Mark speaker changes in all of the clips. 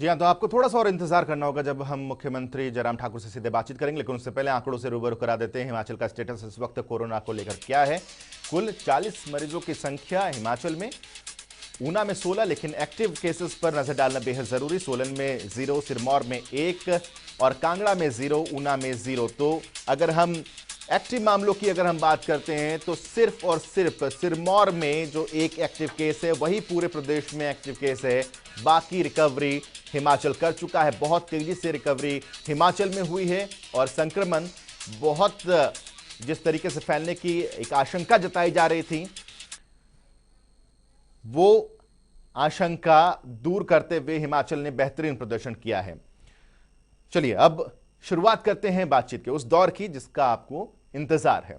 Speaker 1: जी हाँ, तो आपको थोड़ा सा और इंतजार करना होगा जब हम मुख्यमंत्री जयराम ठाकुर से सीधे बातचीत करेंगे, लेकिन उससे पहले आंकड़ों से रूबरू करा देते हैं हिमाचल का स्टेटस इस वक्त कोरोना को लेकर क्या है। कुल 40 मरीजों की संख्या हिमाचल में। ऊना में 16, लेकिन एक्टिव केसेस पर नजर डालना बेहद जरूरी। सोलन में 0, सिरमौर में 1 और कांगड़ा में 0, ऊना में 0। तो अगर हम एक्टिव मामलों की अगर हम बात करते हैं तो सिर्फ और सिर्फ सिरमौर में जो एक एक्टिव केस है वही पूरे प्रदेश में एक्टिव केस है। बाकी रिकवरी हिमाचल कर चुका है। बहुत तेजी से रिकवरी हिमाचल में हुई है और संक्रमण बहुत जिस तरीके से फैलने की एक आशंका जताई जा रही थी वो आशंका दूर करते हुए हिमाचल ने बेहतरीन प्रदर्शन किया है। चलिए अब शुरुआत करते हैं बातचीत के उस दौर की जिसका आपको इंतजार है।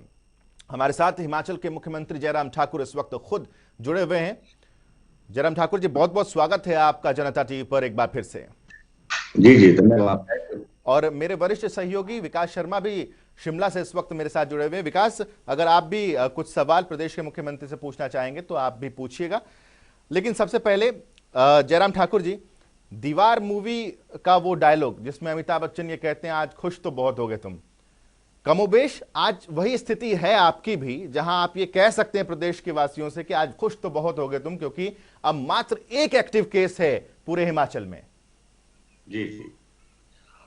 Speaker 1: हमारे साथ हिमाचल के मुख्यमंत्री जयराम ठाकुर इस वक्त खुद जुड़े हुए हैं। जयराम ठाकुर जी, बहुत बहुत स्वागत है आपका जनता टीवी पर एक बार फिर से।
Speaker 2: जी जी, धन्यवाद।
Speaker 1: और मेरे वरिष्ठ सहयोगी विकास शर्मा भी शिमला से इस वक्त मेरे साथ जुड़े हुए हैं। विकास, अगर आप भी कुछ सवाल प्रदेश के मुख्यमंत्री से पूछना चाहेंगे तो आप भी पूछिएगा। लेकिन सबसे पहले जयराम ठाकुर जी, दीवार मूवी का वो डायलॉग जिसमें अमिताभ बच्चन ये कहते हैं आज खुश तो बहुत हो गए तुम, कमोबेश आज वही स्थिति है आपकी भी, जहां आप ये कह सकते हैं प्रदेश के वासियों से कि आज खुश तो बहुत हो गए तुम, क्योंकि अब मात्र एक एक्टिव केस है पूरे हिमाचल में।
Speaker 2: जी जी,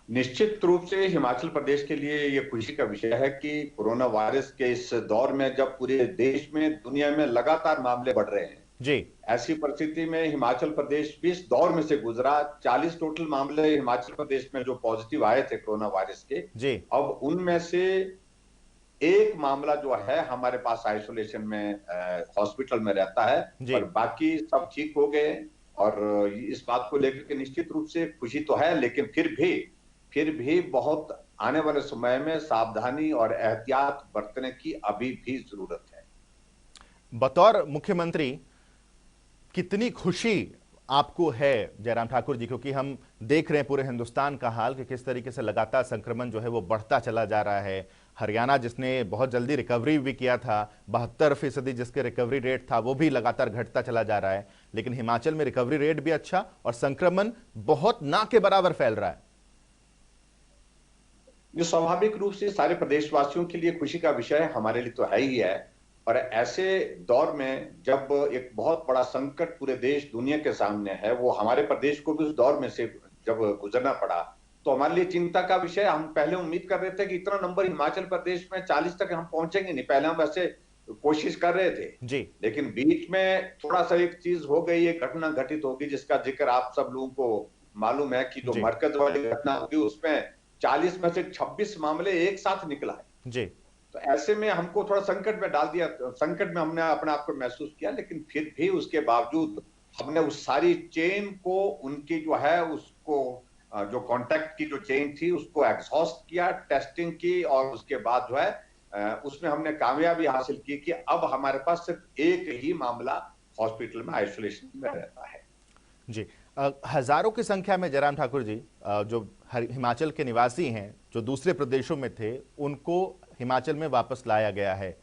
Speaker 2: निश्चित रूप से हिमाचल प्रदेश के लिए ये खुशी का विषय है कि कोरोना वायरस के इस दौर में जब पूरे देश में दुनिया में लगातार मामले बढ़ रहे हैं,
Speaker 1: जी
Speaker 2: ऐसी परिस्थिति में हिमाचल प्रदेश भी इस दौर में से गुजरा। 40 टोटल मामले हिमाचल प्रदेश में जो पॉजिटिव आए थे कोरोना वायरस के,
Speaker 1: जी
Speaker 2: अब उनमें से एक मामला जो है हमारे पास आइसोलेशन में हॉस्पिटल में रहता है,
Speaker 1: जी।
Speaker 2: पर बाकी सब ठीक हो गए। और इस बात को लेकर के निश्चित रूप से खुशी तो है, लेकिन फिर भी बहुत आने वाले समय में सावधानी और एहतियात बरतने की अभी भी जरूरत है।
Speaker 1: बतौर मुख्यमंत्री कितनी खुशी आपको है जयराम ठाकुर जी, क्योंकि हम देख रहे हैं पूरे हिंदुस्तान का हाल कि किस तरीके से लगातार संक्रमण जो है वो बढ़ता चला जा रहा है। हरियाणा जिसने बहुत जल्दी रिकवरी भी किया था, 72% जिसके रिकवरी रेट था, वो भी लगातार घटता चला जा रहा है। लेकिन हिमाचल में रिकवरी रेट भी अच्छा और संक्रमण बहुत ना के बराबर फैल रहा है।
Speaker 2: जो स्वाभाविक रूप से सारे प्रदेशवासियों के लिए खुशी का विषय है, हमारे लिए तो है ही है। और ऐसे दौर में जब एक बहुत बड़ा संकट पूरे देश दुनिया के सामने है, वो हमारे प्रदेश को भी उस दौर में से जब गुजरना पड़ा, तो हमारे लिए चिंता का विषय। हम पहले उम्मीद कर रहे थे कि इतना नंबर हिमाचल प्रदेश में 40 तक हम पहुंचेंगे नहीं, पहले हम ऐसे कोशिश कर रहे थे।
Speaker 1: जी
Speaker 2: लेकिन बीच में थोड़ा सा एक चीज हो गई, एक घटना घटित होगी जिसका जिक्र आप सब लोगों को मालूम है कि जो
Speaker 1: जी
Speaker 2: मरकज वाली घटना होगी उसमें 40 में से 26 मामले एक साथ निकला है।
Speaker 1: जी
Speaker 2: तो ऐसे में हमको थोड़ा संकट में डाल दिया, संकट में हमने अपने आप को महसूस किया। लेकिन फिर भी उसके बावजूद हमने उस सारी चेन को, उनकी जो है उसको, जो कांटेक्ट की जो चेन थी उसको एग्जॉस्ट किया, टेस्टिंग की, और उसके बाद जो है उसमें हमने कामयाबी हासिल की कि अब हमारे पास सिर्फ एक ही मामला हॉस्पिटल में आइसोलेशन में रहता है।
Speaker 1: जी। हजारों की संख्या में जयराम ठाकुर जी, जो हिमाचल के निवासी हैं जो दूसरे प्रदेशों में थे उनको हिमाचल में वापस लाया गया है।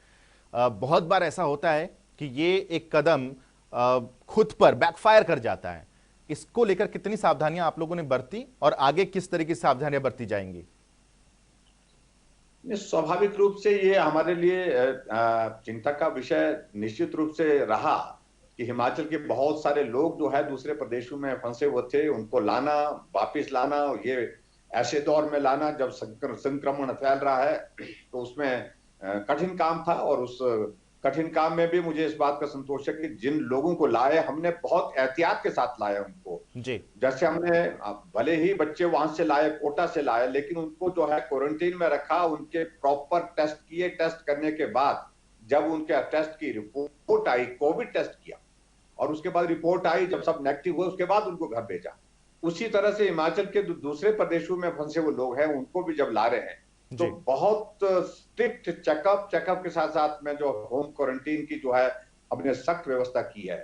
Speaker 1: बहुत बार ऐसा होता है कि ये एक कदम खुद पर बैकफायर कर जाता है। इसको लेकर कितनी सावधानियां आप लोगों ने बरती और आगे किस तरीके से सावधानियां बरती जाएंगी?
Speaker 2: स्वाभाविक रूप से ये हमारे लिए चिंता का विषय निश्चित रूप से रहा कि हिमाचल के बहुत सारे लोग जो है दूसरे प्रदेशों में फंसे हुए थे, उनको लाना, वापिस लाना, ये ऐसे दौर में लाना जब संक्रमण फैल रहा है, तो उसमें कठिन काम था। और उस कठिन काम में भी मुझे इस बात का संतोष है कि जिन लोगों को लाए हमने बहुत एहतियात के साथ लाया उनको।
Speaker 1: जी
Speaker 2: जैसे हमने भले ही बच्चे वहां से लाए, कोटा से लाए, लेकिन उनको जो है क्वारंटीन में रखा, उनके प्रॉपर टेस्ट किए। टेस्ट करने के बाद जब उनके टेस्ट की रिपोर्ट आई, कोविड टेस्ट किया, और उसके बाद रिपोर्ट आई, जब सब नेगेटिव हुए उसके बाद उनको घर भेजा। उसी तरह से हिमाचल के दूसरे प्रदेशों में फंसे हुए लोग हैं उनको भी जब ला रहे हैं तो
Speaker 1: जी
Speaker 2: बहुत स्ट्रिक्ट चेकअप के साथ साथ में जो होम क्वारंटीन की जो है हमने सख्त व्यवस्था की है,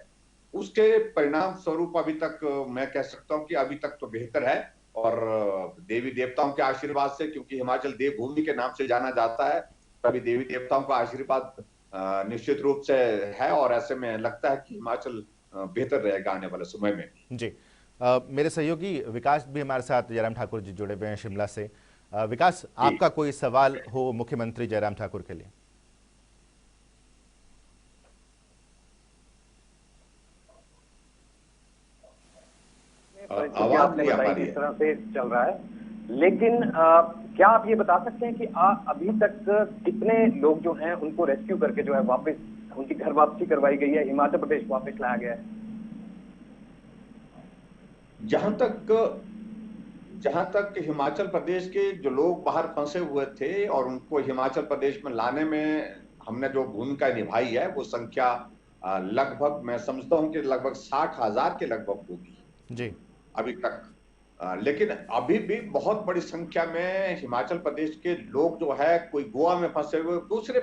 Speaker 2: उसके परिणाम स्वरूप अभी तक मैं कह सकता हूं कि अभी तक तो बेहतर है। और देवी देवताओं के आशीर्वाद से, क्योंकि हिमाचल देवभूमि के नाम से जाना जाता है, तभी देवी देवताओं का आशीर्वाद निश्चित रूप से है। और ऐसे में लगता है कि हिमाचल बेहतर रहेगा आने वाले समय में भी।
Speaker 1: जी। मेरे सहयोगी विकास भी हमारे साथ जयराम ठाकुर जी जुड़े हुए हैं शिमला से। विकास,
Speaker 2: जी।
Speaker 1: आपका कोई सवाल हो मुख्यमंत्री जयराम ठाकुर के लिए?
Speaker 3: परिस्थिति
Speaker 2: आवाज
Speaker 3: आपने
Speaker 2: नहीं आ पा
Speaker 3: बताई
Speaker 2: रही
Speaker 3: किस
Speaker 2: है।
Speaker 3: तरह से चल रहा है, लेकिन क्या आप ये बता सकते हैं कि अभी तक कितने लोग जो हैं उनको रेस्क्यू करके जो है वापस उनकी घर वापसी करवाई गई है, हिमाचल प्रदेश वापस लाया गया है?
Speaker 2: जहां तक हिमाचल प्रदेश के जो लोग बाहर फंसे हुए थे और उनको हिमाचल प्रदेश में लाने में हमने जो भूमिका निभाई है, वो संख्या लगभग, मैं समझता हूं कि लगभग 60,000 के लगभग होगी
Speaker 1: जी।
Speaker 2: अभी तक। लेकिन अभी भी बहुत बड़ी संख्या में हिमाचल प्रदेश के लोग जो है, कोई गोवा में फंसे हुए, दूसरे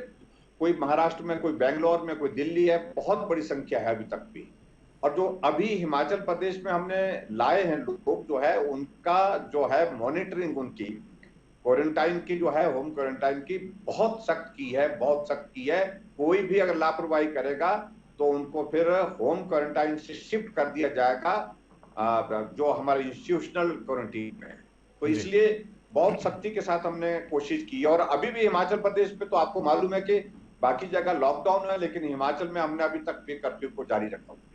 Speaker 2: कोई महाराष्ट्र में, कोई बेंगलोर में, कोई दिल्ली है, बहुत बड़ी संख्या है अभी तक भी। और जो अभी हिमाचल प्रदेश में हमने लाए हैं लोग जो है, उनका जो है मॉनिटरिंग, उनकी क्वारंटाइन की जो है, होम क्वारंटाइन की बहुत सख्त की है, बहुत सख्त की है। कोई भी अगर लापरवाही करेगा तो उनको फिर होम क्वारंटाइन से शिफ्ट कर दिया जाएगा जो हमारे इंस्टीट्यूशनल क्वारंटीन में है। तो
Speaker 1: जी।
Speaker 2: इसलिए बहुत सख्ती के साथ हमने कोशिश की है। और अभी भी हिमाचल प्रदेश में तो आपको मालूम है कि बाकी जगह लॉकडाउन है, लेकिन हिमाचल में हमने अभी तक भी कर्फ्यू को जारी रखा हुआ है।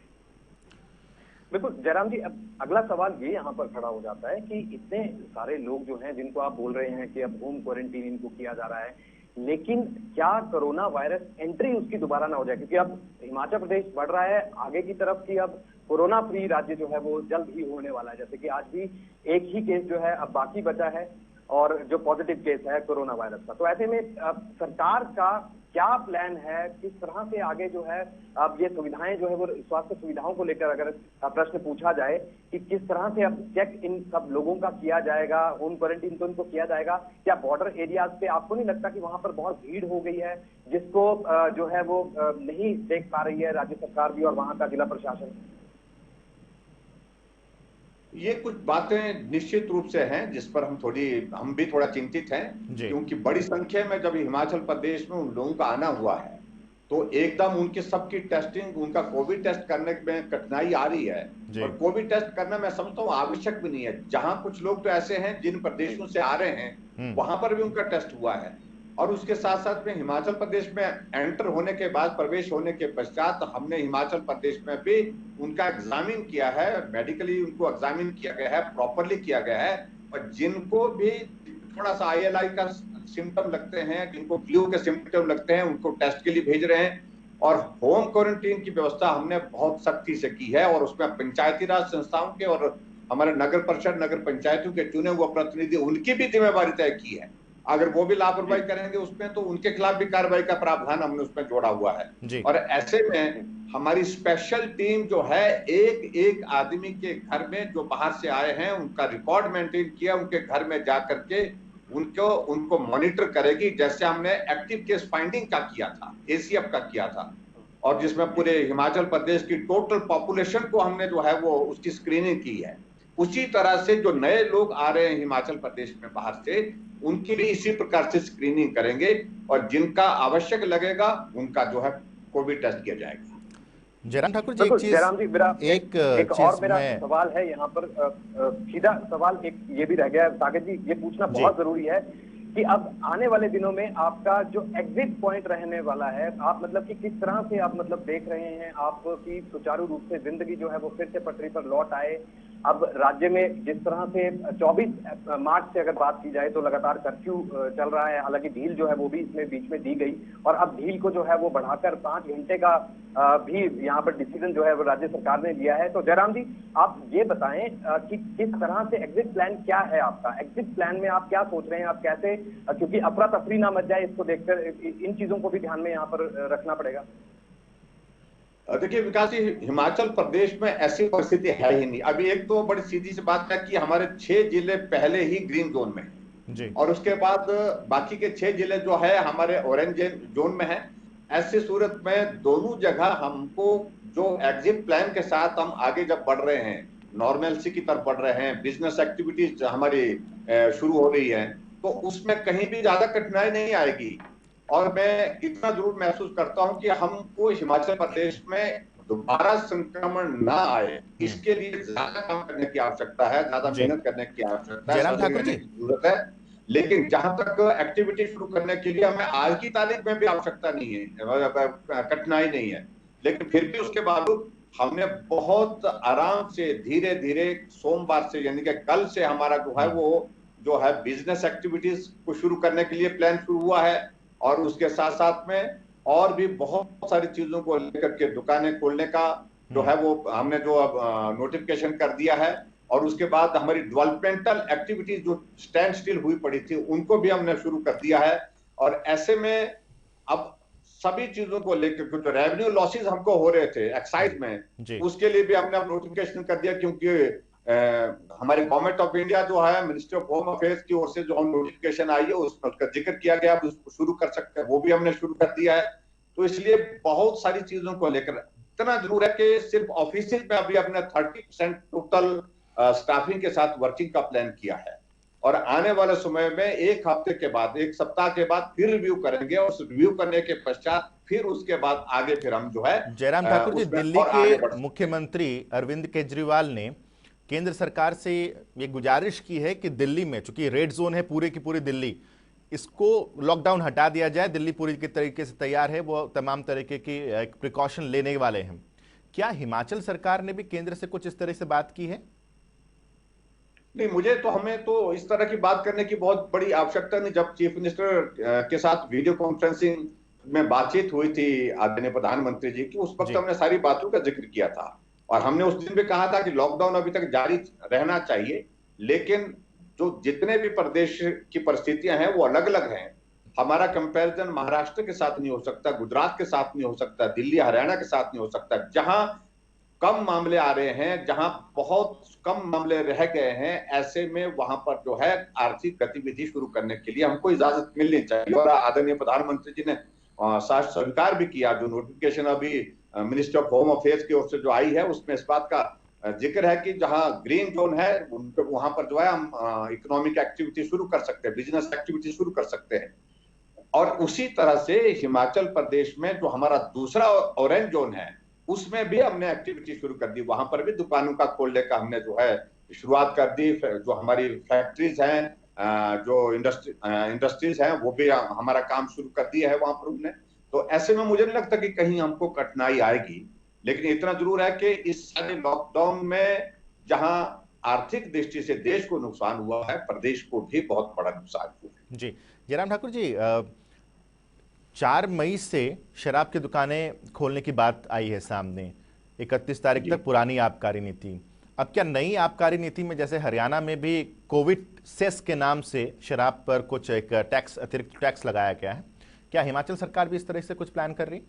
Speaker 3: बिल्कुल जयराम जी, अब अगला सवाल ये यहाँ पर खड़ा हो जाता है कि इतने सारे लोग जो हैं जिनको आप बोल रहे हैं कि अब होम क्वारंटीन इनको किया जा रहा है, लेकिन क्या कोरोना वायरस एंट्री उसकी दोबारा ना हो जाए? क्योंकि अब हिमाचल प्रदेश बढ़ रहा है आगे की तरफ कि अब कोरोना फ्री राज्य जो है वो जल्द ही होने वाला है। जैसे कि आज भी एक ही केस जो है अब बाकी बचा है और जो पॉजिटिव केस है कोरोना वायरस का। तो ऐसे में सरकार का क्या प्लान है, किस तरह से आगे जो है अब ये सुविधाएं जो है वो स्वास्थ्य सुविधाओं को लेकर अगर प्रश्न पूछा जाए कि किस तरह से अब चेक इन सब लोगों का किया जाएगा, होम क्वारंटीन तो इनको किया जाएगा, क्या बॉर्डर एरियाज पे आपको नहीं लगता कि वहां पर बहुत भीड़ हो गई है जिसको जो है वो नहीं देख पा रही है राज्य सरकार भी और वहां का जिला प्रशासन?
Speaker 2: ये कुछ बातें निश्चित रूप से हैं जिस पर हम भी थोड़ा चिंतित हैं, क्योंकि बड़ी संख्या में जब हिमाचल प्रदेश में उन लोगों का आना हुआ है तो एकदम उनकी सबकी टेस्टिंग, उनका कोविड टेस्ट करने में कठिनाई आ रही है। और कोविड टेस्ट करना मैं समझता हूँ आवश्यक भी नहीं है। जहां कुछ लोग तो ऐसे हैं जिन प्रदेशों से आ रहे हैं वहां पर भी उनका टेस्ट हुआ है। और उसके साथ साथ में हिमाचल प्रदेश में एंटर होने के बाद, प्रवेश होने के पश्चात, हमने हिमाचल प्रदेश में भी उनका एग्जामिन किया है, मेडिकली उनको एग्जामिन किया गया है, प्रॉपरली किया गया है। और जिनको भी थोड़ा सा ILI का सिम्टम लगते हैं, जिनको फ्लू के सिम्टम लगते हैं, उनको टेस्ट के लिए भेज रहे हैं। और होम क्वारंटीन की व्यवस्था हमने बहुत सख्ती से की है और उसमें पंचायती राज संस्थाओं के और हमारे नगर परिषद, नगर पंचायतों के चुने हुए प्रतिनिधि, उनकी भी जिम्मेवारी तय की है। अगर वो भी लापरवाही करेंगे उसमें तो उनके खिलाफ भी कार्रवाई का प्रावधान हमने उसमें जोड़ा हुआ है। और ऐसे में हमारी स्पेशल टीम जो है, एक एक आदमी के घर में जो बाहर से आए हैं उनका रिकॉर्ड मेंटेन किया, उनके घर में जा करके उनको मॉनिटर करेगी, जैसे हमने एक्टिव केस फाइंडिंग का किया था, ACF का किया था, और जिसमें पूरे हिमाचल प्रदेश की टोटल पॉपुलेशन को हमने जो है वो उसकी स्क्रीनिंग की है। उसी तरह से जो नए लोग आ रहे हैं हिमाचल प्रदेश में बाहर से, उनकी भी इसी प्रकार से स्क्रीनिंग करेंगे और जिनका आवश्यक लगेगा उनका जो है कोविड टेस्ट किया जाएगा।
Speaker 1: जयराम ठाकुर जी,
Speaker 3: जयराम जी, मेरा एक और मेरा सवाल है यहाँ पर, सीधा सवाल एक ये भी रह गया है सागर जी, ये पूछना बहुत जरूरी है कि अब आने वाले दिनों में आपका जो एग्जिट पॉइंट रहने वाला है, आप मतलब कि किस तरह से आप मतलब देख रहे हैं आपकी सुचारू रूप से जिंदगी जो है वो फिर से पटरी पर लौट आए? अब राज्य में जिस तरह से 24 मार्च से अगर बात की जाए तो लगातार कर्फ्यू चल रहा है, हालांकि ढील जो है वो भी इसमें बीच में दी गई और अब ढील को जो है वो बढ़ाकर 5 घंटे का भी यहाँ पर डिसीजन जो है वो राज्य सरकार ने लिया है। तो जयराम जी, आप ये बताएं कि किस तरह से एग्जिट प्लान क्या है आपका? एग्जिट प्लान में आप क्या सोच रहे हैं, आप कैसे, क्योंकि अफरा तफरी ना मच जाए, इसको देखकर इन चीजों को भी ध्यान में यहाँ पर रखना पड़ेगा।
Speaker 2: देखिए विकास जी, हिमाचल प्रदेश में ऐसी परिस्थिति है ही नहीं। अभी एक तो बड़ी सीधी सी बात है कि हमारे 6 जिले पहले ही ग्रीन जोन में हैं और उसके बाद बाकी के 6 जिले जो है हमारे ऑरेंज जोन में है। ऐसी सूरत में दोनों जगह हमको जो एग्जिट प्लान के साथ हम आगे जब बढ़ रहे हैं, नॉर्मलसी की तरफ बढ़ रहे हैं, बिजनेस एक्टिविटीज हमारी शुरू हो रही है, तो उसमें कहीं भी ज्यादा कठिनाई नहीं आएगी। और मैं इतना जरूर महसूस करता हूं कि हमको हिमाचल प्रदेश में दोबारा संक्रमण ना आए, इसके लिए ज्यादा काम करने की आवश्यकता है, ज्यादा मेहनत करने की आवश्यकता है,
Speaker 1: जयराम ठाकुर जी,
Speaker 2: जरूरत है। लेकिन जहां तक एक्टिविटी शुरू करने के लिए हमें आज की तारीख में भी आवश्यकता नहीं है, कठिनाई नहीं है, लेकिन फिर भी उसके बावजूद हमने बहुत आराम से धीरे धीरे सोमवार से यानी कि कल से हमारा जो है वो जो है बिजनेस एक्टिविटीज को शुरू करने के लिए प्लान शुरू हुआ है, और उसके साथ साथ में और भी बहुत सारी चीजों को लेकर के दुकानें खोलने का जो है वो हमने जो अब नोटिफिकेशन कर दिया है। और उसके बाद हमारी डेवलपमेंटल एक्टिविटीज जो स्टैंड स्टिल हुई पड़ी थी उनको भी हमने शुरू कर दिया है। और ऐसे में अब सभी चीजों को लेकर कुछ रेवेन्यू लॉसेस हमको हो रहे थे एक्साइज में, उसके लिए भी हमने अब नोटिफिकेशन कर दिया, क्योंकि हमारे गवर्नमेंट ऑफ इंडिया जो है मिनिस्ट्री ऑफ होम अफेयर्स की ओर से जो नोटिफिकेशन आई है उसमें उसका जिक्र किया गया, उसको शुरू कर सकते हैं, वो भी हमने शुरू कर दिया है। तो इसलिए बहुत सारी चीजों को लेकर इतना जरूर है कि सिर्फ ऑफिस में अभी हमने 30% टोटल स्टाफिंग के साथ वर्किंग का प्लान किया है, और आने वाले समय में एक हफ्ते के बाद, एक सप्ताह के बाद फिर रिव्यू करेंगे, और रिव्यू करने के पश्चात फिर उसके बाद आगे फिर हम जो है
Speaker 1: जयराम ठाकुर जी, दिल्ली के मुख्यमंत्री अरविंद केजरीवाल ने केंद्र सरकार से ये गुजारिश की है कि दिल्ली में, चूंकि रेड जोन है पूरे की पूरी दिल्ली, इसको लॉकडाउन हटा दिया जाए। दिल्ली पूरी के तरीके से तैयार है, वो तमाम तरीके की प्रिकॉशन लेने वाले हैं। क्या हिमाचल सरकार ने भी केंद्र से कुछ इस तरह से बात की है?
Speaker 2: नहीं, हमें तो इस तरह की बात करने की बहुत बड़ी आवश्यकता नहीं। जब चीफ मिनिस्टर के साथ वीडियो कॉन्फ्रेंसिंग में बातचीत हुई थी आदरणीय प्रधानमंत्री जी की, उस वक्त हमने सारी बातों का जिक्र किया था, और हमने उस दिन भी कहा था कि लॉकडाउन अभी तक जारी रहना चाहिए, लेकिन जो जितने भी प्रदेश की परिस्थितियां हैं वो अलग अलग हैं। हमारा कंपैरिजन महाराष्ट्र के साथ नहीं हो सकता, गुजरात के साथ नहीं हो सकता, दिल्ली हरियाणा के साथ नहीं हो सकता। जहां कम मामले आ रहे हैं, जहां बहुत कम मामले रह गए हैं, ऐसे में वहां पर जो है आर्थिक गतिविधि शुरू करने के लिए हमको इजाजत मिलनी चाहिए। और आदरणीय प्रधानमंत्री जी ने स्वीकार भी किया, जो नोटिफिकेशन अभी मिनिस्ट्री ऑफ होम अफेयर्स की ओर से जो आई है उसमें इस बात का जिक्र है कि जहां ग्रीन जोन है वहां पर जो है हम इकोनॉमिक एक्टिविटी शुरू कर सकते हैं, बिजनेस एक्टिविटी शुरू कर सकते हैं। और उसी तरह से हिमाचल प्रदेश में जो हमारा दूसरा ऑरेंज जोन है उसमें भी हमने एक्टिविटी शुरू कर दी, वहां पर भी दुकानों का खोलने का हमने जो है शुरुआत कर दी। जो हमारी फैक्ट्रीज हैं, जो इंडस्ट्रीज हैं, वो भी हमारा काम शुरू कर दिया है वहां पर हमने। तो ऐसे में मुझे नहीं लगता कि कहीं हमको कठिनाई आएगी, लेकिन इतना जरूर है कि इस सारे लॉकडाउन में जहां आर्थिक दृष्टि से देश को नुकसान हुआ है, प्रदेश को भी बहुत बड़ा नुकसान हुआ है।
Speaker 1: जी जयराम ठाकुर जी, 4 मई से शराब की दुकानें खोलने की बात आई है सामने, 31 तारीख तक पुरानी आबकारी नीति। अब क्या नई आबकारी नीति में जैसे हरियाणा में भी कोविड सेस के नाम से शराब पर कुछ एक टैक्स, अतिरिक्त टैक्स लगाया गया है, क्या हिमाचल सरकार भी इस तरह से कुछ प्लान कर रही?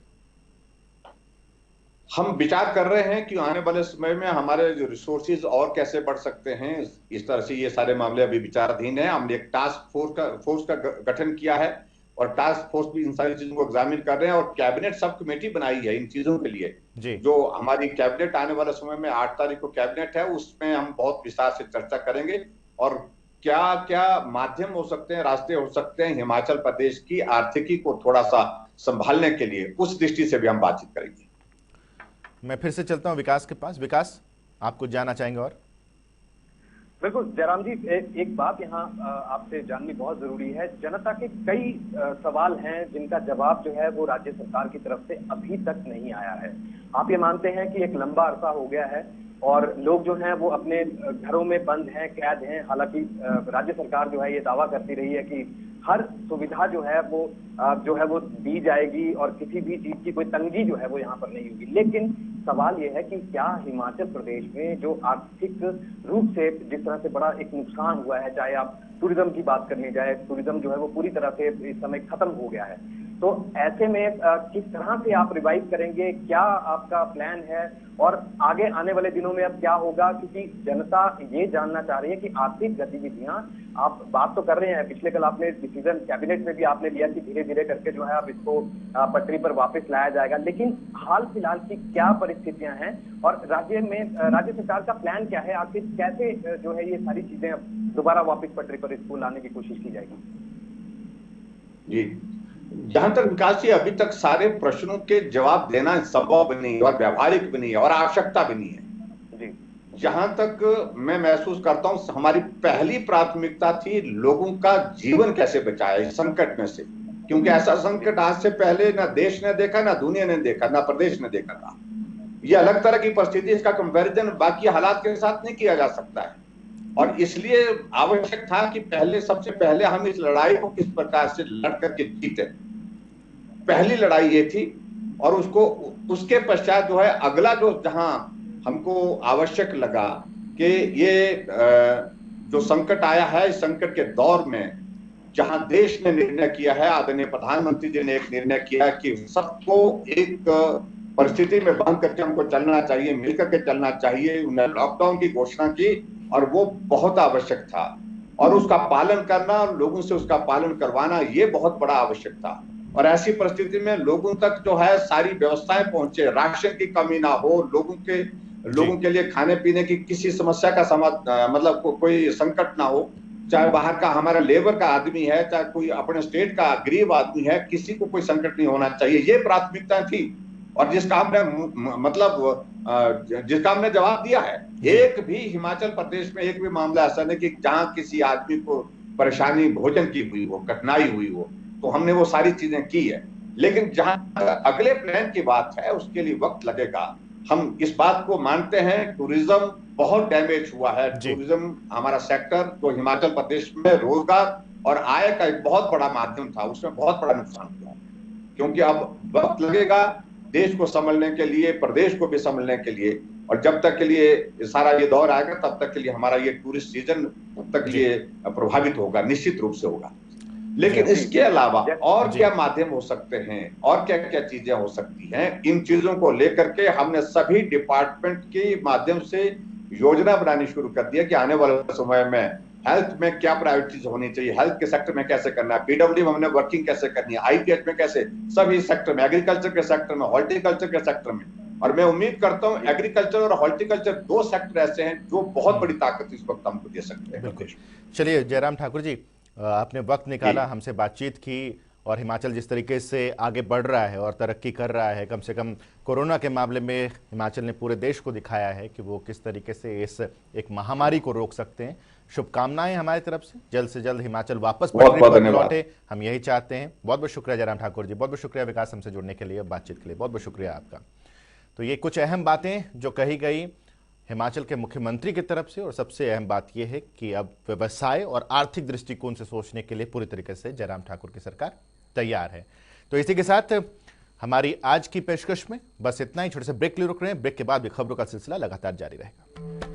Speaker 2: हम विचार कर रहे हैं कि आने वाले समय में हमारे जो रिसोर्सेज और कैसे बढ़ सकते हैं, इस तरह से ये सारे मामले अभी विचाराधीन है। हमने एक टास्क फोर्स का गठन किया है, और टास्क फोर्स भी इन सारी चीजों को एग्जामिन कर रहे हैं, और कैबिनेट सब कमेटी बनाई है इन चीजों के लिए। जो हमारी कैबिनेट आने वाले समय में 8 तारीख को कैबिनेट है, उसमें हम बहुत विस्तार से चर्चा करेंगे, और क्या क्या माध्यम हो सकते हैं, रास्ते हो सकते हैं हिमाचल प्रदेश की आर्थिकी को थोड़ा सा संभालने के लिए, उस दृष्टि से भी हम बातचीत करेंगे।
Speaker 1: मैं फिर से चलता हूं विकास के पास। विकास, आप कुछ जानना चाहेंगे? और
Speaker 3: बिल्कुल जयराम जी, एक बात यहाँ आपसे जाननी बहुत जरूरी है। जनता के कई सवाल हैं जिनका जवाब जो है वो राज्य सरकार की तरफ से अभी तक नहीं आया है। आप ये मानते हैं कि एक लंबा अरसा हो गया है और लोग जो हैं वो अपने घरों में बंद हैं, कैद हैं। हालांकि राज्य सरकार जो है ये दावा करती रही है कि हर सुविधा जो है वो दी जाएगी और किसी भी चीज की कोई तंगी जो है वो यहाँ पर नहीं होगी। लेकिन सवाल ये है कि क्या हिमाचल प्रदेश में जो आर्थिक रूप से जिस तरह से बड़ा एक नुकसान हुआ है, चाहे आप टूरिज्म की बात करने जाए, टूरिज्म जो है वो पूरी तरह से इस समय खत्म हो गया है। तो ऐसे में किस तरह से आप रिवाइव करेंगे, क्या आपका प्लान है और आगे आने वाले दिनों में अब क्या होगा? क्योंकि जनता ये जानना चाह रही है कि आर्थिक गतिविधियां, आप बात तो कर रहे हैं, पिछले कल आपने डिसीजन कैबिनेट में भी आपने लिया कि धीरे धीरे करके जो है अब इसको पटरी पर वापस लाया जाएगा, लेकिन हाल फिलहाल की क्या परिस्थितियां हैं और राज्य सरकार का प्लान क्या है? आखिर कैसे जो है ये सारी चीजें अब दोबारा वापस पटरी पर इसको लाने की कोशिश की जाएगी?
Speaker 2: जी जहां तक विकास जी, अभी तक सारे प्रश्नों के जवाब देना संभव भी नहीं और व्यावहारिक भी नहीं है और आवश्यकता भी नहीं है।
Speaker 3: जी
Speaker 2: जहां तक मैं महसूस करता हूं, हमारी पहली प्राथमिकता थी लोगों का जीवन कैसे बचाया इस संकट में से, क्योंकि ऐसा संकट आज से पहले ना देश ने देखा, ना दुनिया ने देखा, ना प्रदेश ने देखा था। ये अलग तरह की परिस्थिति, इसका कंपैरिजन बाकी हालात के साथ नहीं किया जा सकता है और इसलिए आवश्यक था कि सबसे पहले हम इस लड़ाई को किस प्रकार से लड़ करके जीते। पहली लड़ाई ये थी और उसके पश्चात जो है अगला जो जहां हमको आवश्यक लगा कि ये जो संकट आया है, इस संकट के दौर में जहां देश ने निर्णय किया है, आदरणीय प्रधानमंत्री जी ने एक निर्णय किया कि सबको एक परिस्थिति में बांध करके हमको चलना चाहिए, मिलकर के चलना चाहिए। उन्होंने लॉकडाउन की घोषणा की और वो बहुत आवश्यक था और उसका पालन करना और लोगों से उसका पालन करवाना ये बहुत बड़ा आवश्यक था। और ऐसी परिस्थिति में लोगों तक जो है सारी व्यवस्थाएं पहुंचे, राशन की कमी ना हो, लोगों के लिए खाने पीने की किसी समस्या का मतलब कोई संकट ना हो, चाहे बाहर का हमारा लेबर का आदमी है, चाहे कोई अपने स्टेट का गरीब आदमी है, किसी को कोई संकट नहीं होना चाहिए। ये प्राथमिकता थी और जिसका हमने जवाब दिया है। एक भी हिमाचल प्रदेश में एक भी मामला ऐसा नहीं कि जहां किसी आदमी को परेशानी भोजन की हुई हो, कठिनाई हुई हो, तो हमने वो सारी चीजें की है। लेकिन जहां अगले प्लान की बात है उसके लिए वक्त लगेगा। हम इस बात को मानते हैं, टूरिज्म बहुत डैमेज हुआ है। टूरिज्म हमारा सेक्टर जो हिमाचल प्रदेश में रोजगार और आय का एक बहुत बड़ा माध्यम था, उसमें बहुत बड़ा नुकसान हुआ, क्योंकि अब वक्त लगेगा देश को संभलने के लिए, प्रदेश को भी संभलने के लिए। और जब तक के लिए सारा ये दौर आएगा तब तक के लिए हमारा ये टूरिस्ट सीजन तब तक ये प्रभावित होगा, निश्चित रूप से होगा। लेकिन इसके अलावा और क्या माध्यम हो सकते हैं और क्या क्या चीजें हो सकती हैं, इन चीजों को लेकर के हमने सभी डिपार्टमेंट के माध्यम से योजना बनानी शुरू कर दिया कि आने वाले समय में हेल्थ में क्या प्रायोरिटीज होनी चाहिए, हेल्थ के सेक्टर में कैसे करना है, पीडब्ल्यू में हमने वर्किंग कैसे करनी है, आईपीएच में कैसे, सभी सेक्टर में, एग्रीकल्चर के सेक्टर में, हॉर्टिकल्चर के सेक्टर में। और मैं उम्मीद करता हूं एग्रीकल्चर और हॉर्टिकल्चर दो सेक्टर ऐसे हैं जो बहुत बड़ी ताकत इस वक्त हमको दे सकते हैं।
Speaker 1: चलिए जयराम ठाकुर जी, आपने वक्त निकाला, हमसे बातचीत की और हिमाचल जिस तरीके से आगे बढ़ रहा है और तरक्की कर रहा है, कम से कम कोरोना के मामले में हिमाचल ने पूरे देश को दिखाया है कि वो किस तरीके से इस एक महामारी को रोक सकते हैं। शुभकामनाएं हमारी तरफ से जल्द हिमाचल वापस पटरी पर लौटे, हम यही चाहते हैं। बहुत बहुत शुक्रिया जयराम ठाकुर जी, बहुत बहुत शुक्रिया विकास हमसे जुड़ने के लिए, बातचीत के लिए बहुत बहुत शुक्रिया आपका। तो ये कुछ अहम बातें जो कही गई हिमाचल के मुख्यमंत्री की तरफ से, और सबसे अहम बात यह है कि अब व्यवसाय और आर्थिक दृष्टिकोण से सोचने के लिए पूरी तरीके से जयराम ठाकुर की सरकार तैयार है। तो इसी के साथ हमारी आज की पेशकश में बस इतना ही। छोटे से ब्रेक के लिए रुक रहे हैं, ब्रेक के बाद भी खबरों का सिलसिला लगातार जारी रहेगा।